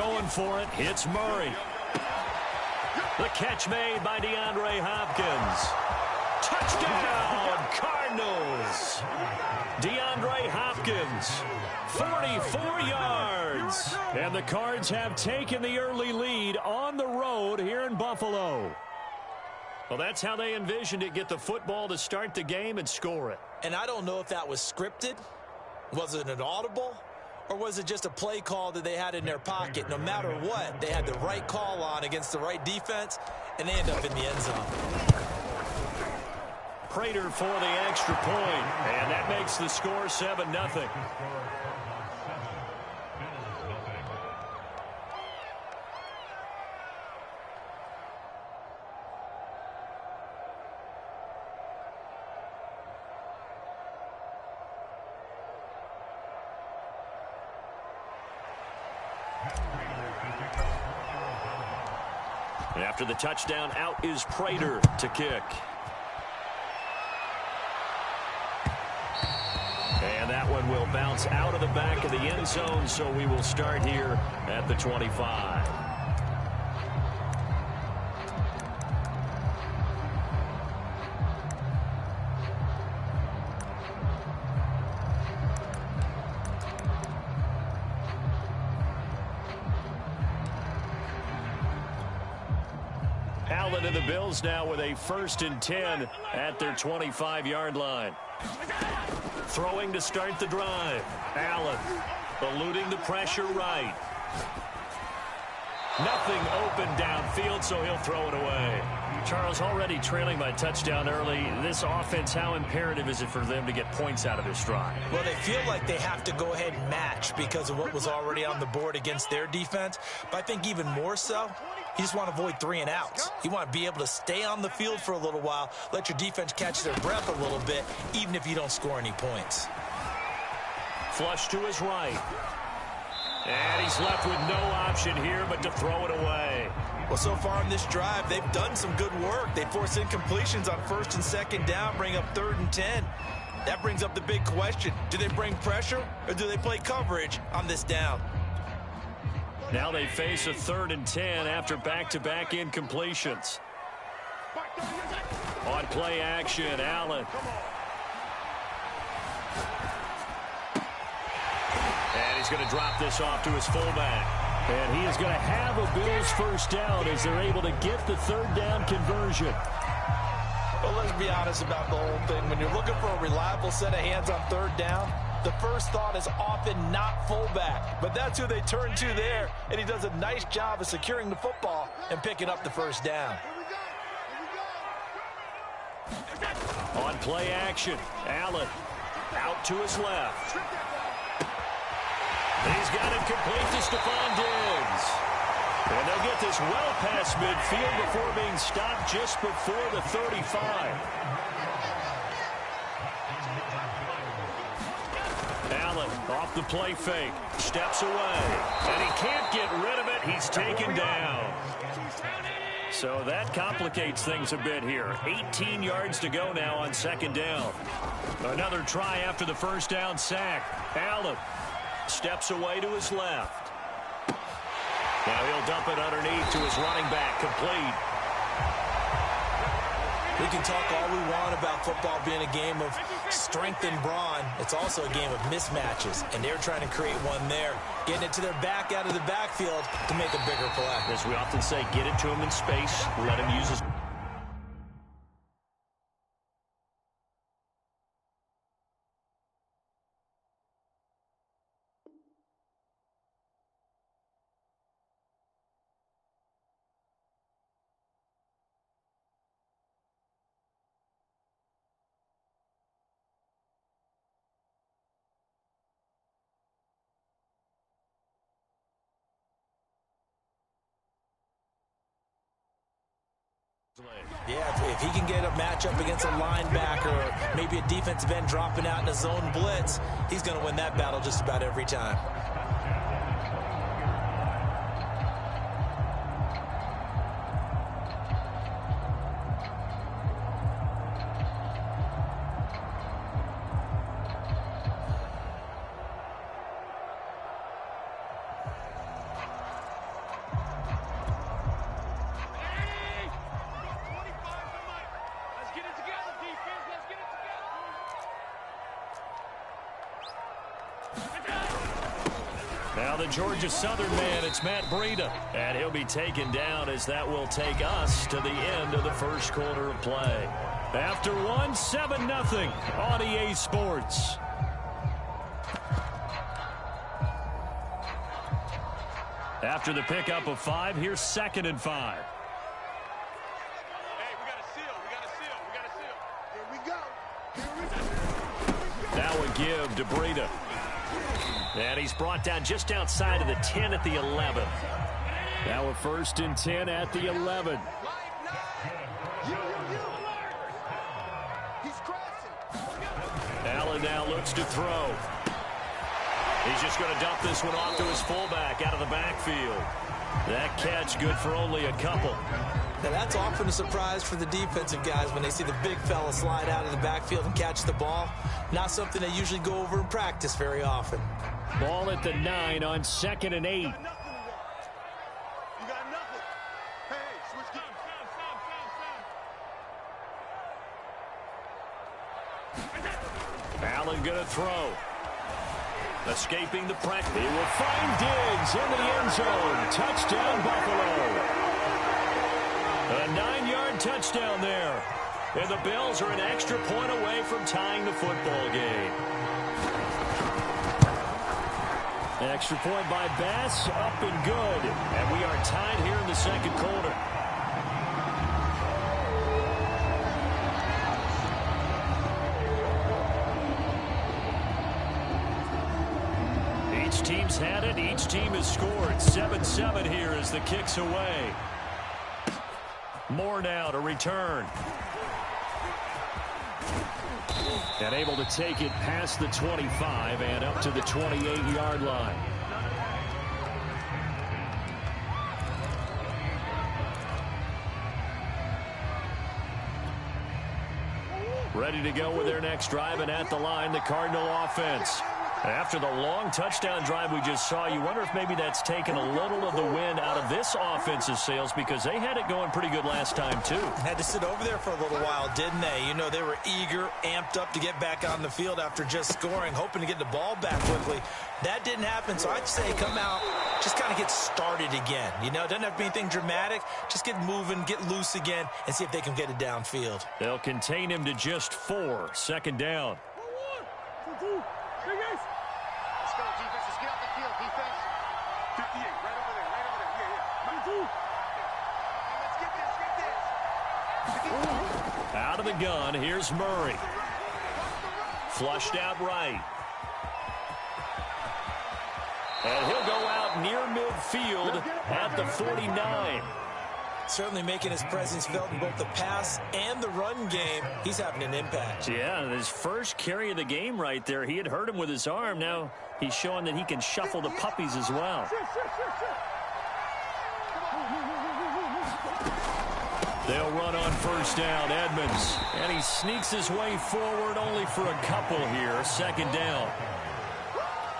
going for it. It's Murray. The catch made by DeAndre Hopkins. Touchdown, Cardinals. DeAndre Hopkins, 44 yards. And the Cards have taken the early lead on the road here in Buffalo. Well, that's how they envisioned it. Get the football to start the game and score it. And I don't know if that was scripted. Was it an audible? Or was it just a play call that they had in their pocket? No matter what, they had the right call on against the right defense, and they end up in the end zone. Prater for the extra point, and that makes the score 7-0. After the touchdown, out is Prater to kick. And that one will bounce out of the back of the end zone, so we will start here at the 25. Allen and the Bills now with a 1st and 10 at their 25-yard line. Throwing to start the drive. Allen eluding the pressure right. Nothing open downfield, so he'll throw it away. Charles, already trailing by touchdown early. This offense, how imperative is it for them to get points out of their stride? Well, they feel like they have to go ahead and match because of what was already on the board against their defense. But I think even more so, you just want to avoid 3 and outs. You want to be able to stay on the field for a little while, let your defense catch their breath a little bit, even if you don't score any points. Flush to his right. And he's left with no option here but to throw it away. Well, so far in this drive, they've done some good work. They force incompletions on 1st and 2nd down, bring up 3rd and 10. That brings up the big question. Do they bring pressure or do they play coverage on this down? Now they face a 3rd and 10 after back-to-back incompletions. On play action, Allen. And he's going to drop this off to his fullback. And he is going to have a Bills 1st down as they're able to get the 3rd down conversion. Well, let's be honest about the whole thing. When you're looking for a reliable set of hands on 3rd down, the first thought is often not fullback. But that's who they turn to there, and he does a nice job of securing the football and picking up the 1st down. On play action, Allen out to his left. He's got it complete to Stephon Diggs. And they'll get this well past midfield before being stopped just before the 35. Allen off the play fake, steps away, and he can't get rid of it. He's taken down. So that complicates things a bit here. 18 yards to go now on 2nd down. Another try after the 1st down sack. Allen steps away to his left. Now he'll dump it underneath to his running back, complete. We can talk all we want about football being a game of strength and brawn. It's also a game of mismatches, and they're trying to create one there, getting it to their back out of the backfield to make a bigger play. As we often say, get it to him in space, let him use his... Yeah, if he can get a matchup against a linebacker or maybe a defensive end dropping out in a zone blitz, he's going to win that battle just about every time. Now the Georgia Southern man, it's Matt Breida. And he'll be taken down as that will take us to the end of the first quarter of play. After one, 7-0 on EA Sports. After the pickup of 5, here's 2nd and 5. Hey, we got a seal. We got a seal. We got a seal. Here we go. Now a give to Breida. And he's brought down just outside of the 10 at the 11. Now a 1st and 10 at the 11. Allen now looks to throw. He's just going to dump this one off to his fullback out of the backfield. That catch good for only a couple. Now that's often a surprise for the defensive guys when they see the big fella slide out of the backfield and catch the ball. Not something they usually go over in practice very often. Ball at the 9 on 2nd and 8. You got nothing. Hey, switch gears. Allen going to throw. Escaping the pressure. He will find Diggs in the end zone. Touchdown, Buffalo. A 9-yard touchdown there. And the Bills are an extra point away from tying the football game. An extra point by Bass, up and good. And we are tied here in the second quarter. Each team's had it. Each team has scored. 7-7 here as the kick's away. Moore now to return. And able to take it past the 25 and up to the 28-yard line. Ready to go with their next drive, and at the line, the Cardinal offense. After the long touchdown drive we just saw, you wonder if maybe that's taken a little of the wind out of this offense's sails, because they had it going pretty good last time, too. Had to sit over there for a little while, didn't they? You know, they were eager, amped up to get back on the field after just scoring, hoping to get the ball back quickly. That didn't happen, so I'd say come out, just kind of get started again. You know, it doesn't have to be anything dramatic. Just get moving, get loose again, and see if they can get it downfield. They'll contain him to just 4. 2nd down. Let's go, defense. Let's get off the field, defense. 58, right over there, right over there. Yeah. Let's get this. Out of the gun, here's Murray. Flushed out right. And he'll go out near midfield at the 49. Certainly making his presence felt in both the pass and the run game. He's having an impact. Yeah, his first carry of the game right there. He had hurt him with his arm. Now he's showing that he can shuffle the puppies as well. They'll run on 1st down, Edmonds. And he sneaks his way forward only for a couple here. 2nd down.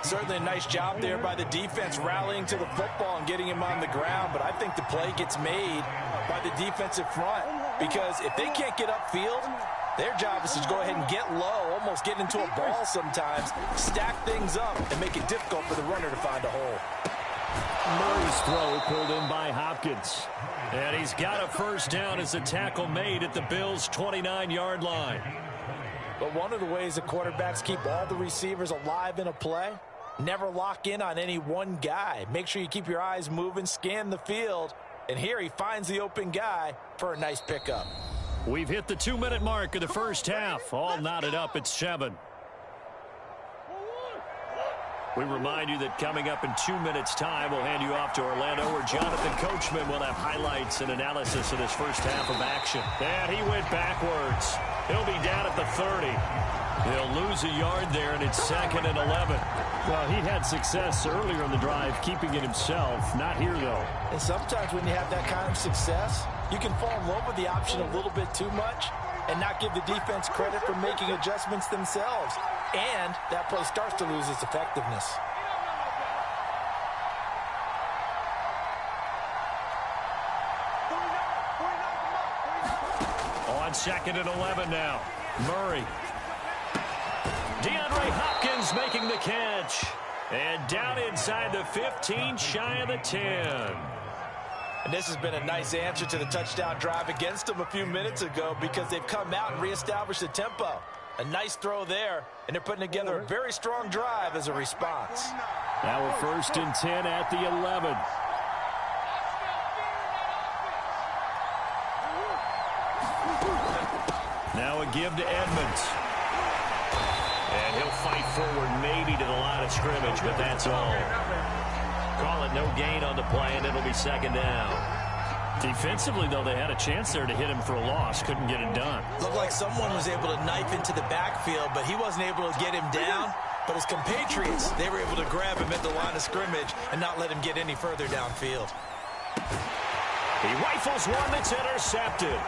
Certainly a nice job there by the defense rallying to the football and getting him on the ground, but I think the play gets made by the defensive front, because if they can't get upfield, their job is to go ahead and get low, almost get into a ball sometimes, stack things up, and make it difficult for the runner to find a hole. Murray's throw pulled in by Hopkins. And he's got a 1st down as the tackle made at the Bills' 29-yard line. But one of the ways the quarterbacks keep all the receivers alive in a play, never lock in on any one guy. Make sure you keep your eyes moving, scan the field, and here he finds the open guy for a nice pickup. We've hit the 2-minute mark of the first half. All knotted up at 7. We remind you that coming up in 2 minutes' time, we'll hand you off to Orlando, where Jonathan Coachman will have highlights and analysis of this first half of action. And he went backwards. He'll be down at the 30. He'll lose a yard there, and it's 2nd and 11. Well, he had success earlier in the drive, keeping it himself. Not here, though. And sometimes when you have that kind of success, you can fall in love with the option a little bit too much and not give the defense credit for making adjustments themselves. And that play starts to lose its effectiveness. On 2nd and 11 now. Murray. DeAndre Hopkins making the catch. And down inside the 15, shy of the 10. And this has been a nice answer to the touchdown drive against them a few minutes ago because they've come out and reestablished the tempo. A nice throw there, and they're putting together a very strong drive as a response. Now a 1st and 10 at the 11. Now a give to Edmonds. And he'll fight forward maybe to the line of scrimmage, but that's all. Call it no gain on the play, and it'll be 2nd down. Defensively, though, they had a chance there to hit him for a loss. Couldn't get it done. Looked like someone was able to knife into the backfield, but he wasn't able to get him down. But his compatriots, they were able to grab him at the line of scrimmage and not let him get any further downfield. He rifles one that's intercepted.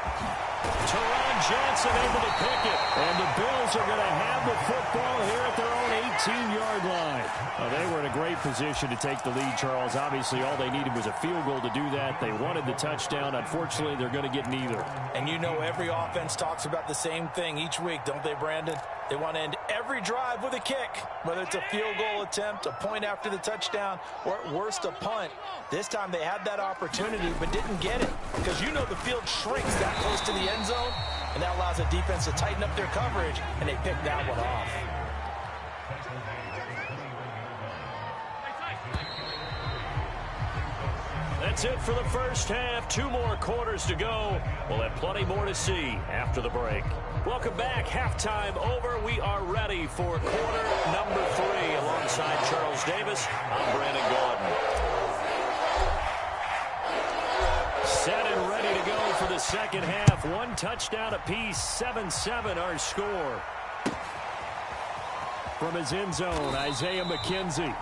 Teron Johnson able to pick it. And the Bills are going to have the football here at their own 18-yard line. They were in a great position to take the lead, Charles. Obviously, all they needed was a field goal to do that. They wanted the touchdown. Unfortunately, they're going to get neither. And you know every offense talks about the same thing each week, don't they, Brandon? They want to end every drive with a kick, whether it's a field goal attempt, a point after the touchdown, or at worst a punt. This time they had that opportunity but didn't get it because you know the field shrinks that close to the end zone, and that allows the defense to tighten up their coverage, and they picked that one off. That's it for the first half. 2 more quarters to go. We'll have plenty more to see after the break. Welcome back. Halftime over. We are ready for quarter number 3. Alongside Charles Davis, I'm Brandon Gordon. Set and ready to go for the second half. 1 touchdown apiece. 7-7 our score. From his end zone, Isaiah McKenzie.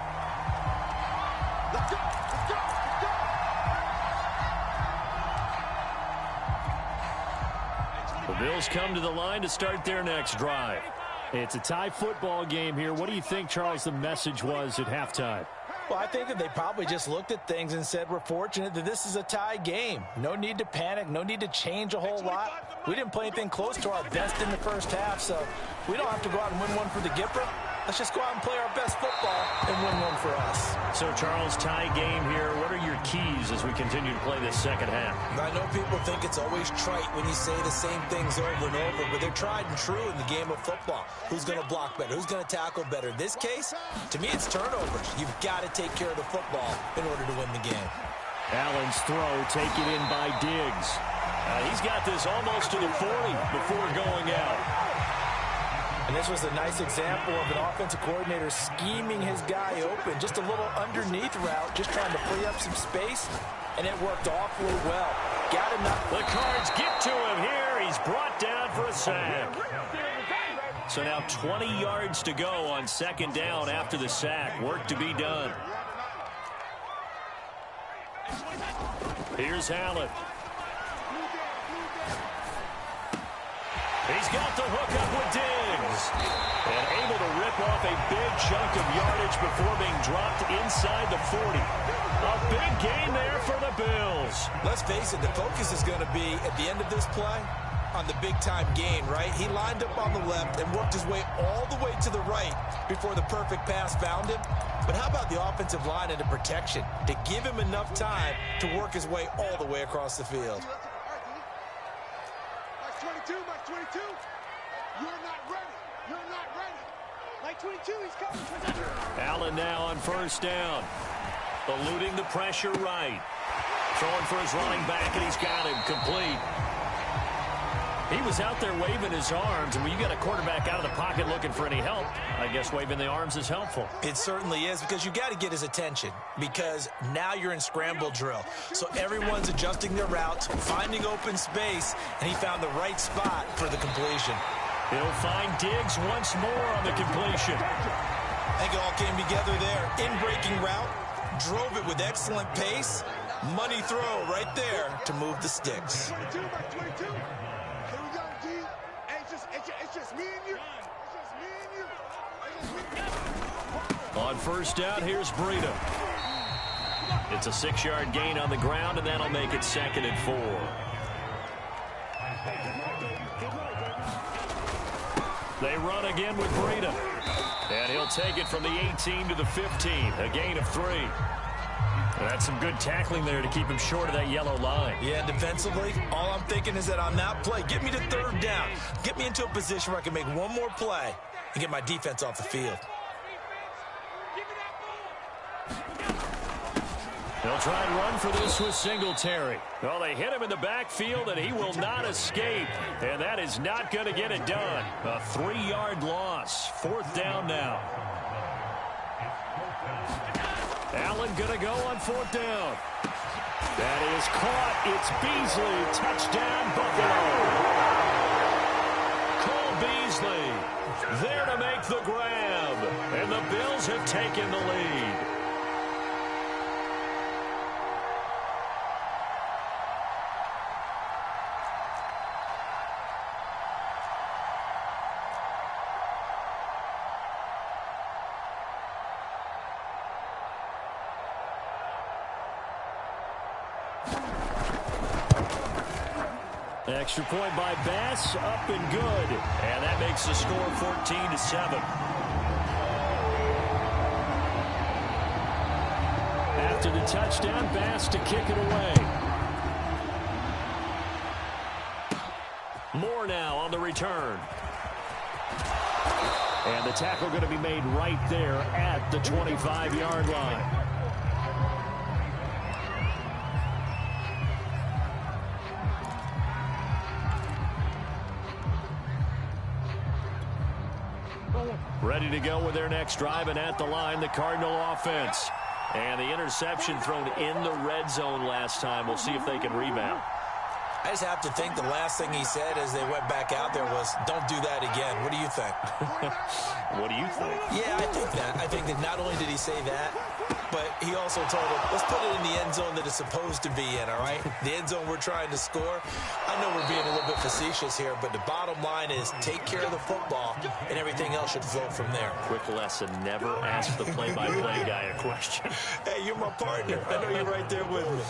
Let's go. The Bills come to the line to start their next drive. It's a tie football game here. What do you think, Charles, the message was at halftime? Well, I think that they probably just looked at things and said, we're fortunate that this is a tie game. No need to panic. No need to change a whole lot. We didn't play anything close to our best in the first half, so we don't have to go out and win one for the Gipper. Let's just go out and play our best football and win one for us. So, Charles, tie game here. What are your keys as we continue to play this second half? I know people think it's always trite when you say the same things over and over, but they're tried and true in the game of football. Who's going to block better? Who's going to tackle better? In this case, to me, it's turnovers. You've got to take care of the football in order to win the game. Allen's throw taken in by Diggs. He's got this almost to the 40 before going out. And this was a nice example of an offensive coordinator scheming his guy open. Just a little underneath route, just trying to free up some space, and it worked awfully well. Got him up. The Cards get to him here. He's brought down for a sack. So now 20 yards to go on second down after the sack. Work to be done. Here's Allen. He's got the hook up with Diggs. And able to rip off a big chunk of yardage before being dropped inside the 40. A big gain there for the Bills. Let's face it, the focus is going to be at the end of this play on the big-time gain, right? He lined up on the left and worked his way all the way to the right before the perfect pass found him. But how about the offensive line and the protection to give him enough time to work his way all the way across the field? Mike 22, you're not ready. You're not ready. Mike 22, he's coming. Allen now on first down. Eluding the pressure right. Throwing for his running back, and he's got him complete. He was out there waving his arms, and when you got a quarterback out of the pocket looking for any help, I guess waving the arms is helpful. It certainly is, because you got to get his attention, because now you're in scramble drill. So everyone's adjusting their routes, finding open space, and he found the right spot for the completion. He'll find Diggs once more on the completion. I think it all came together there. In-breaking route, drove it with excellent pace. Money throw right there to move the sticks. 22, Mike 22. It's just me and you. It's just me and you. It's just me and you. On first down, here's Breida. It's a 6-yard gain on the ground, and that'll make it 2nd and 4. They run again with Breida. And he'll take it from the 18 to the 15, a gain of 3. That's some good tackling there to keep him short of that yellow line. Yeah, and defensively, all I'm thinking is that on that play, get me to third down. Get me into a position where I can make one more play and get my defense off the field. They'll try and run for this with Singletary. Well, they hit him in the backfield, and he will not escape. And that is not going to get it done. A 3-yard loss. 4th down now. Allen going to go on 4th down. That is caught. It's Beasley. Touchdown, Buffalo. Cole Beasley there to make the grab. And the Bills have taken the lead. Extra point by Bass, up and good. And that makes the score 14-7. After the touchdown, Bass to kick it away. Moore now on the return. And the tackle going to be made right there at the 25-yard line. Ready to go with their next drive, and at the line, the Cardinal offense. And the interception thrown in the red zone last time. We'll see if they can rebound. I just have to think the last thing he said as they went back out there was, don't do that again. What do you think? What do you think? Yeah, I think that. I think that not only did he say that, but he also told him, let's put it in the end zone that it's supposed to be in, all right? The end zone we're trying to score. I know we're being a little bit facetious here, but the bottom line is take care of the football, and everything else should flow from there. Quick lesson, never ask the play-by-play guy a question. Hey, you're my partner. I know you're right there with me.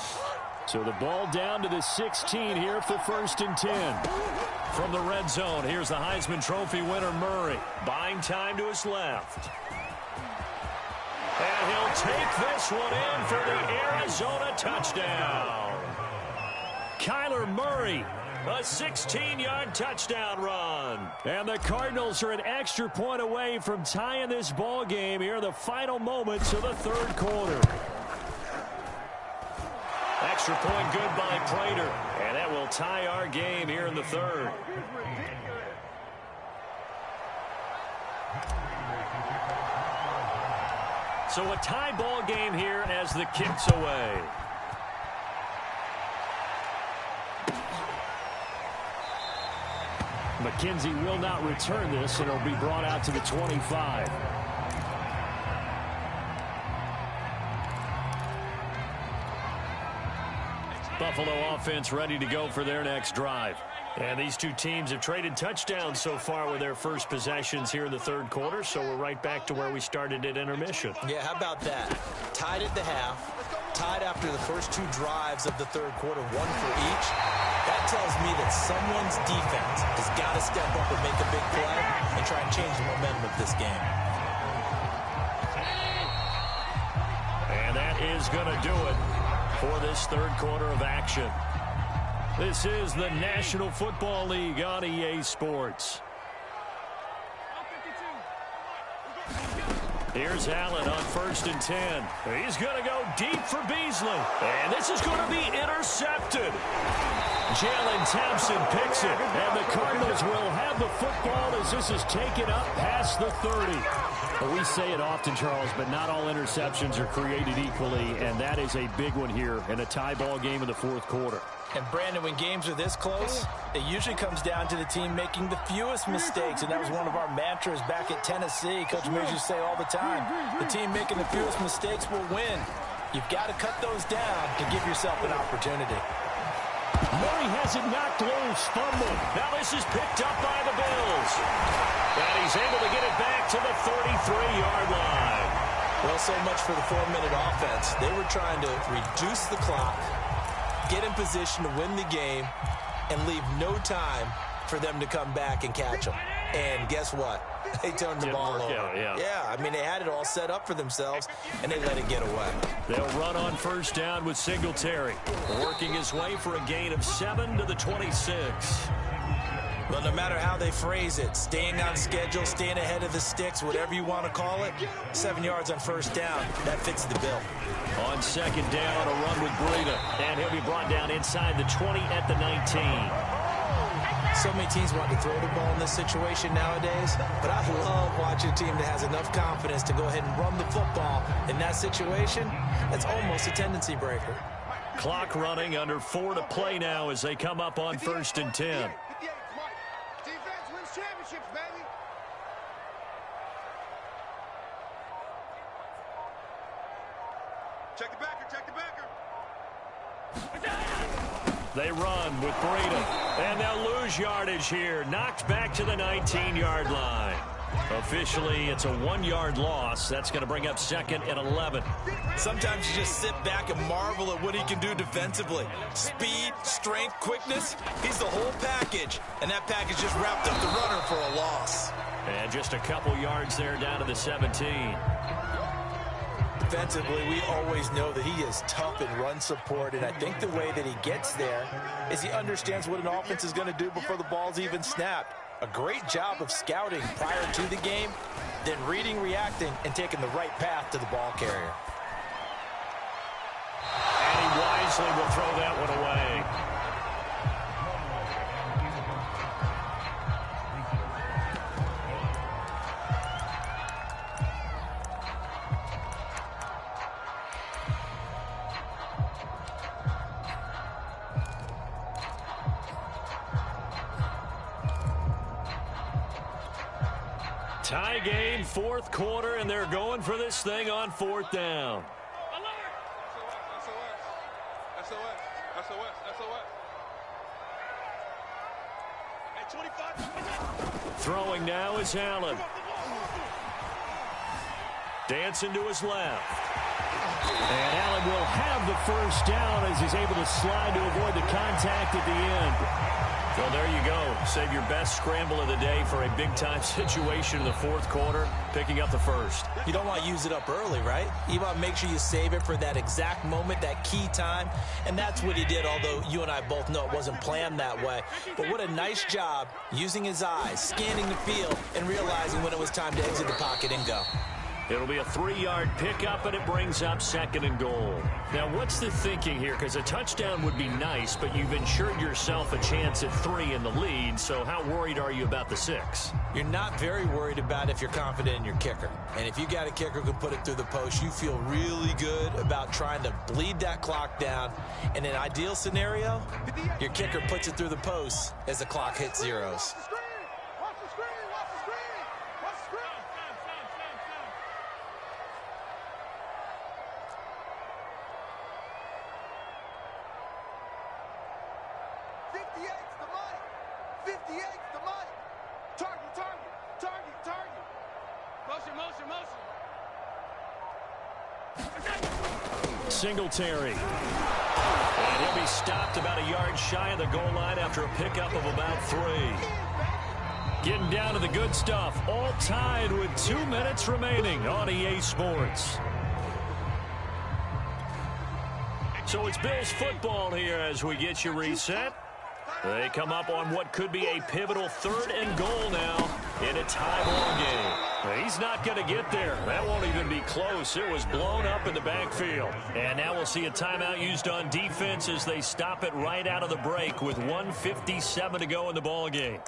So the ball down to the 16 here for 1st and 10. From the red zone, here's the Heisman Trophy winner, Murray. Buying time to his left. And he'll take this one in for the Arizona touchdown. Kyler Murray, a 16-yard touchdown run. And the Cardinals are an extra point away from tying this ball game here in the final moments of the 3rd quarter. Extra point good by Prater. And that will tie our game here in the 3rd. So a tie ball game here as the kick's away. McKenzie will not return this, and it'll be brought out to the 25. Buffalo offense ready to go for their next drive. And these two teams have traded touchdowns so far with their first possessions here in the 3rd quarter, so we're right back to where we started at intermission. Yeah, how about that? Tied at the half, tied after the first 2 drives of the 3rd quarter, 1 for each. That tells me that someone's defense has got to step up and make a big play and try and change the momentum of this game. And that is going to do it for this 3rd quarter of action. This is the National Football League on EA Sports. Here's Allen on 1st and 10. He's going to go deep for Beasley. And this is going to be intercepted. Jalen Thompson picks it. And the Cardinals will have the football as this is taken up past the 30. Well, we say it often, Charles, but not all interceptions are created equally. And that is a big one here in a tie ball game in the 4th quarter. And, Brandon, when games are this close, it usually comes down to the team making the fewest mistakes. And that was one of our mantras back at Tennessee. Coach Mears used to say all the time, the team making the fewest mistakes will win. You've got to cut those down to give yourself an opportunity. Murray has it knocked loose. Fumble. Now this is picked up by the Bills. And he's able to get it back to the 33-yard line. Well, so much for the 4-minute offense. They were trying to reduce the clock, get in position to win the game, and leave no time for them to come back and catch them. And guess what? They turned the ball over. Yeah, I mean, they had it all set up for themselves, and they let it get away. They'll run on first down with Singletary, working his way for a gain of 7 to the 26. But no matter how they phrase it, staying on schedule, staying ahead of the sticks, whatever you want to call it, 7 yards on first down, that fits the bill. On second down, a run with Breida, and he'll be brought down inside the 20 at the 19. So many teams want to throw the ball in this situation nowadays, but I love watching a team that has enough confidence to go ahead and run the football. In that situation, that's almost a tendency breaker. Clock running, under 4 to play now as they come up on first and 10. Defense wins championships, baby. Check the backer, check the backer. They run with Breida, and they'll lose yardage here. Knocked back to the 19-yard line. Officially, it's a 1-yard loss. That's going to bring up second and 11. Sometimes you just sit back and marvel at what he can do defensively. Speed, strength, quickness, he's the whole package. And that package just wrapped up the runner for a loss. And just a couple yards there down to the 17. Defensively, we always know that he is tough in run support, and I think the way that he gets there is he understands what an offense is going to do before the ball's even snapped. A great job of scouting prior to the game, then reading, reacting, and taking the right path to the ball carrier. And he wisely will throw that one away. Tie game, fourth quarter, and they're going for this thing on fourth down. Throwing now is Allen. Dancing to his left. And Allen will have the first down as he's able to slide to avoid the contact at the end. Well, there you go. Save your best scramble of the day for a big-time situation in the fourth quarter, picking up the first. You don't want to use it up early, right? You want to make sure you save it for that exact moment, that key time, and that's what he did, although you and I both know it wasn't planned that way. But what a nice job using his eyes, scanning the field, and realizing when it was time to exit the pocket and go. It'll be a 3-yard pickup, and it brings up second and goal. Now, what's the thinking here? Because a touchdown would be nice, but you've ensured yourself a chance at 3 in the lead, so how worried are you about the 6? You're not very worried about if you're confident in your kicker. And if you got a kicker who can put it through the post, you feel really good about trying to bleed that clock down. In an ideal scenario, your kicker puts it through the post as the clock hits zeros. Singletary. And he'll be stopped about a yard shy of the goal line after a pickup of about 3. Getting down to the good stuff. All tied with 2 minutes remaining on EA Sports. So it's Bills football here as we get you reset. They come up on what could be a pivotal 3rd and goal now in a tie ball game. He's not going to get there. That won't even be close. It was blown up in the backfield. And now we'll see a timeout used on defense as they stop it right out of the break with 1:57 to go in the ball game.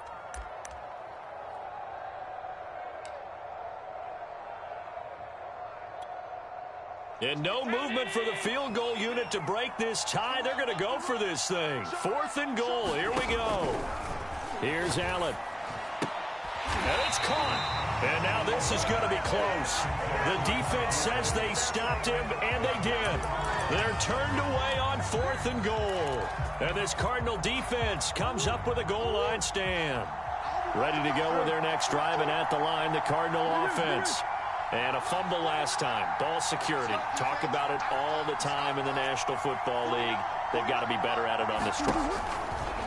And no movement for the field goal unit to break this tie. They're going to go for this thing. 4th and goal. Here we go. Here's Allen. And it's caught. And now this is going to be close. The defense says they stopped him, and they did. They're turned away on 4th and goal. And this Cardinal defense comes up with a goal line stand. Ready to go with their next drive, and at the line, the Cardinal offense. And a fumble last time. Ball security. Talk about it all the time in the National Football League. They've got to be better at it on this drive.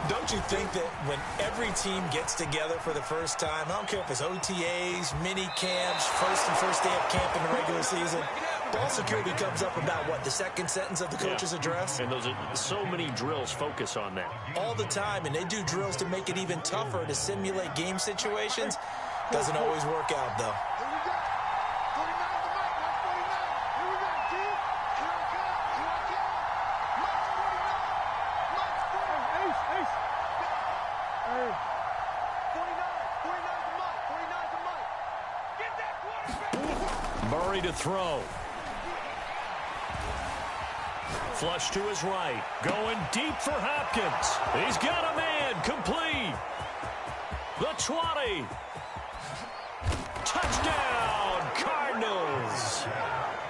Don't you think that when every team gets together for the first time, I don't care if it's OTAs, mini camps, first day of camp in the regular season, ball security comes up about, what, the second sentence of the coach's address? And those are so many drills focus on that. All the time, and they do drills to make it even tougher to simulate game situations. Doesn't always work out, though. Here we go. 49 to Mike. Mike 49. Here we go. G. Here I come. Here I come. Mike's 49. Mike's 49. Ace. Hey. 49. 49 to Mike. 49 to Mike. Get that quarterback. Murray to throw. Flush to his right. Going deep for Hopkins. He's got a man. Complete. The 20. Touchdown, Cardinals.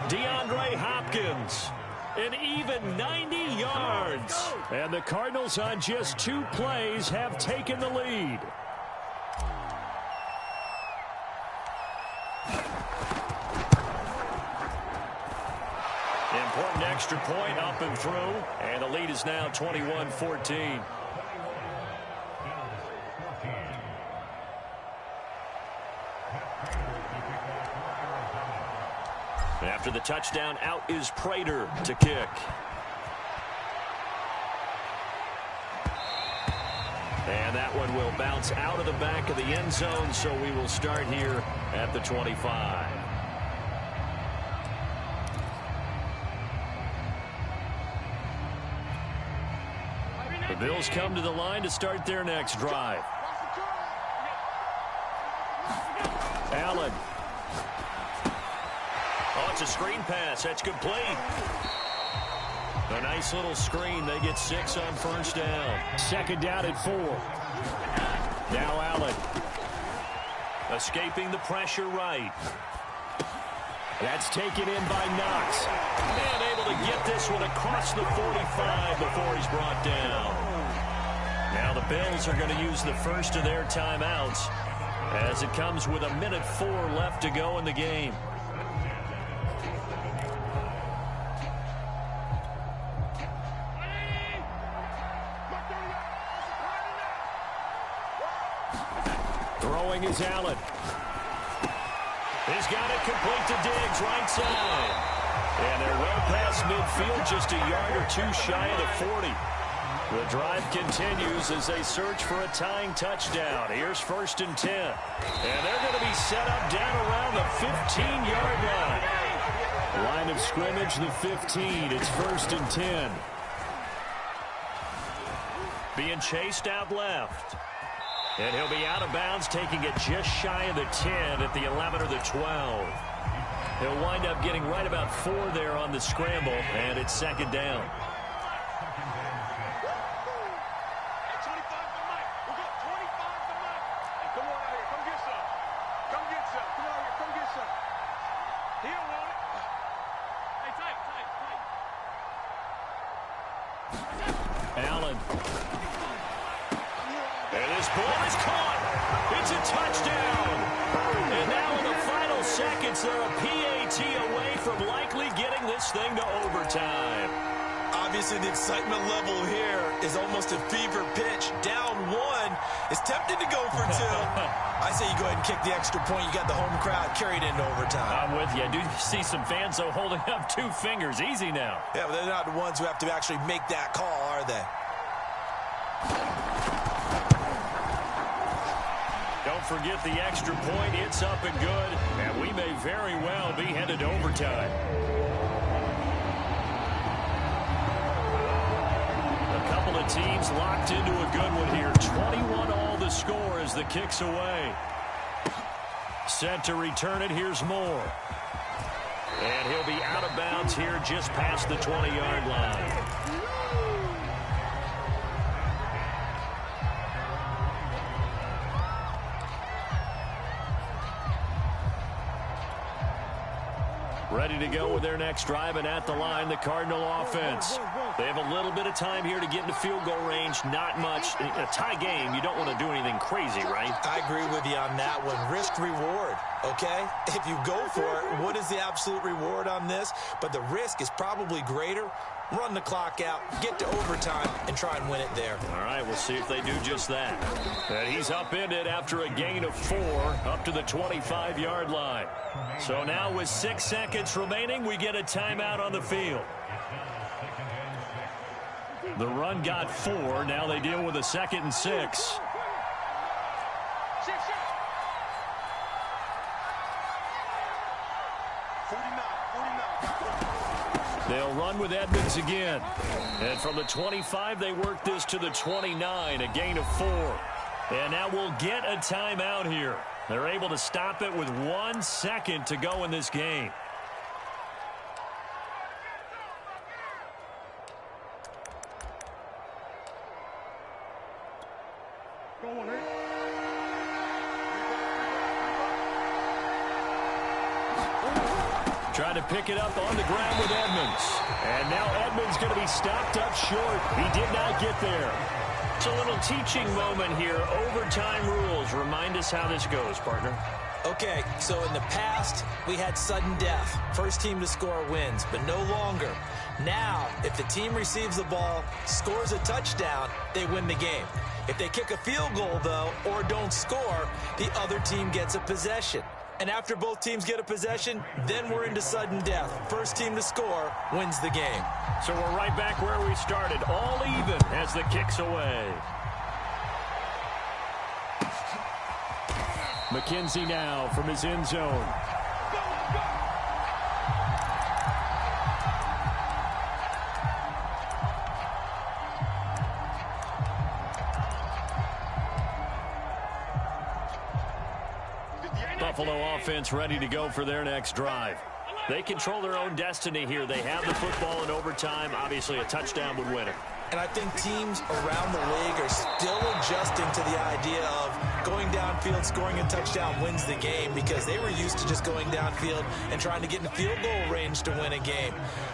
DeAndre Hopkins, an even 90 yards. And the Cardinals on just 2 plays have taken the lead. Important extra point up and through. And the lead is now 21-14. After the touchdown, out is Prater to kick. And that one will bounce out of the back of the end zone, so we will start here at the 25. The Bills come to the line to start their next drive. Allen. Oh, it's a screen pass. That's complete. A nice little screen. They get 6 on first down. Second down at 4. Now Allen. Escaping the pressure right. That's taken in by Knox. And able to get this one across the 45 before he's brought down. Now the Bills are going to use the first of their timeouts as it comes with 1:04 left to go in the game. Throwing is Allen. He's got it complete to Diggs, right side. And they're well past midfield, just a yard or 2 shy of the 40. The drive continues as they search for a tying touchdown. Here's 1st and 10. And they're going to be set up down around the 15-yard line. Line of scrimmage, the 15. It's 1st and 10. Being chased out left. And he'll be out of bounds, taking it just shy of the 10 at the 11 or the 12. He'll wind up getting right about 4 there on the scramble, and it's 2nd down. Allen. And this ball is caught. It's a touchdown. And now in the final seconds, they're a PAT away from likely getting this thing to overtime. Obviously, the excitement level here is almost a fever pitch. Down 1 is tempted to go for 2. I say you go ahead and kick the extra point. You got the home crowd carried into overtime. I'm with you. I do see some fans, though, holding up 2 fingers. Easy now. Yeah, but they're not the ones who have to actually make that call, are they? Don't forget the extra point. It's up and good. And we may very well be headed to overtime. A couple of teams locked into a good one here. 21 all the score as the kick's away. Set to return it. Here's Moore. And he'll be out of bounds here just past the 20-yard line. Ready to go with their next drive, and at the line, the Cardinal offense. They have a little bit of time here to get into field goal range. Not much. In a tie game, you don't want to do anything crazy, right? I agree with you on that one. Risk-reward, okay? If you go for it, what is the absolute reward on this? But the risk is probably greater. Run the clock out, get to overtime, and try and win it there. All right, we'll see if they do just that. And he's upended after a gain of 4 up to the 25-yard line. So now with 6 seconds remaining, we get a timeout on the field. The run got 4. Now they deal with a 2nd and 6. They'll run with Edmonds again. And from the 25, they work this to the 29, a gain of 4. And now we'll get a timeout here. They're able to stop it with 1 second to go in this game. Trying to pick it up on the ground with Edmonds. And now Edmonds going to be stopped up short. He did not get there. It's a little teaching moment here. Overtime rules. Remind us how this goes, partner. Okay, so in the past, we had sudden death. First team to score wins, but no longer. Now, if the team receives the ball, scores a touchdown, they win the game. If they kick a field goal, though, or don't score, the other team gets a possession. And after both teams get a possession, then we're into sudden death. First team to score wins the game. So we're right back where we started, all even as the kick's away. McKenzie now from his end zone. Buffalo offense ready to go for their next drive. They control their own destiny here. They have the football in overtime. Obviously, a touchdown would win it. And I think teams around the league are still adjusting to the idea of going downfield, scoring a touchdown wins the game, because they were used to just going downfield and trying to get in field goal range to win a game.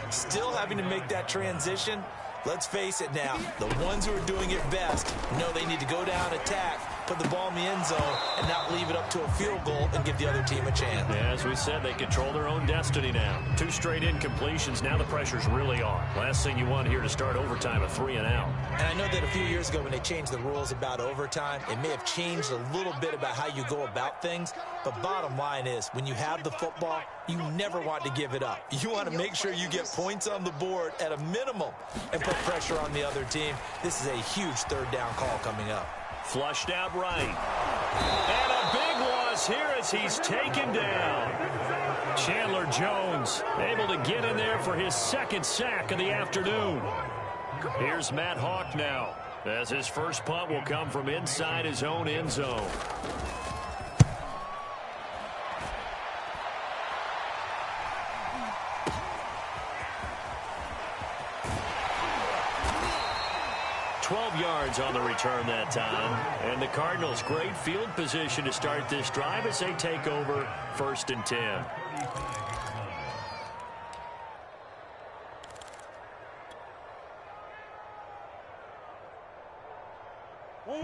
Still having to make that transition. Let's face it now, the ones who are doing it best know they need to go down, attack, put the ball in the end zone, and not leave it up to a field goal and give the other team a chance. Yeah, as we said, they control their own destiny now. 2 straight incompletions. Now the pressure's really on. Last thing you want here to start overtime, a 3 and out. And I know that a few years ago when they changed the rules about overtime, it may have changed a little bit about how you go about things. But bottom line is, when you have the football, you never want to give it up. You want to make sure you get points on the board at a minimum and put pressure on the other team. This is a huge third down call coming up. Flushed out right. And a big loss here as he's taken down. Chandler Jones able to get in there for his 2nd sack of the afternoon. Here's Matt Hawk now, as his first punt will come from inside his own end zone. Yards on the return that time. And the Cardinals, great field position to start this drive as they take over 1st and 10.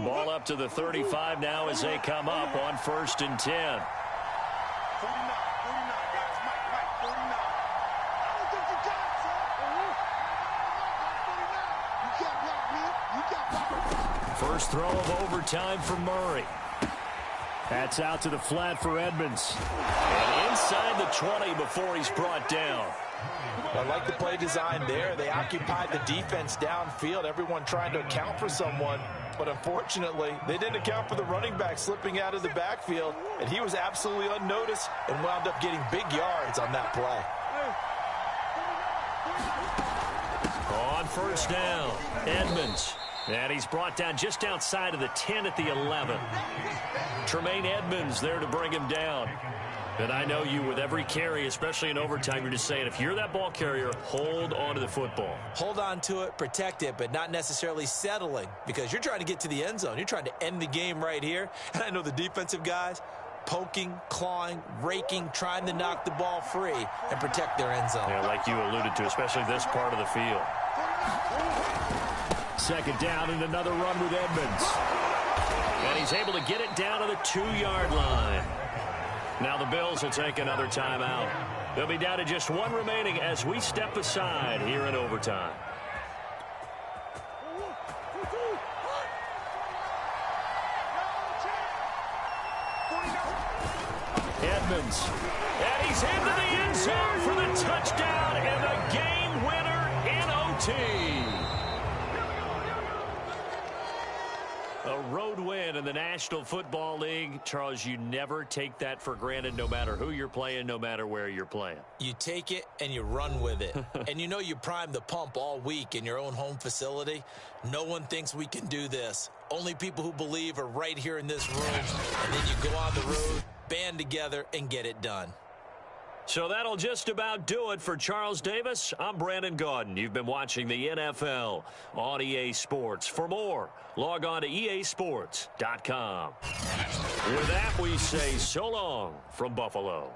Ball up to the 35 now as they come up on 1st and 10. First throw of overtime for Murray. That's out to the flat for Edmonds. And inside the 20 before he's brought down. I like the play design there. They occupied the defense downfield, everyone trying to account for someone. But unfortunately, they didn't account for the running back slipping out of the backfield, and he was absolutely unnoticed and wound up getting big yards on that play. On 1st down, Edmonds. And he's brought down just outside of the 10 at the 11. Tremaine Edmonds there to bring him down. And I know you, with every carry, especially in overtime, you're just saying, if you're that ball carrier, hold on to the football. Hold on to it, protect it, but not necessarily settling, because you're trying to get to the end zone. You're trying to end the game right here. And I know the defensive guys, poking, clawing, raking, trying to knock the ball free and protect their end zone. Yeah, like you alluded to, especially this part of the field. Second down and another run with Edmonds. And he's able to get it down to the 2-yard line. Now the Bills will take another timeout. They'll be down to just one remaining as we step aside here in overtime. Edmonds. And he's into the end zone for the touchdown and the game winner in OT. A road win in the National Football League. Charles, you never take that for granted no matter who you're playing, no matter where you're playing. You take it and you run with it. And you know you primed the pump all week in your own home facility. No one thinks we can do this. Only people who believe are right here in this room. And then you go on the road, band together, and get it done. So that'll just about do it for Charles Davis. I'm Brandon Gaudin. You've been watching the NFL on EA Sports. For more, log on to easports.com. With that, we say so long from Buffalo.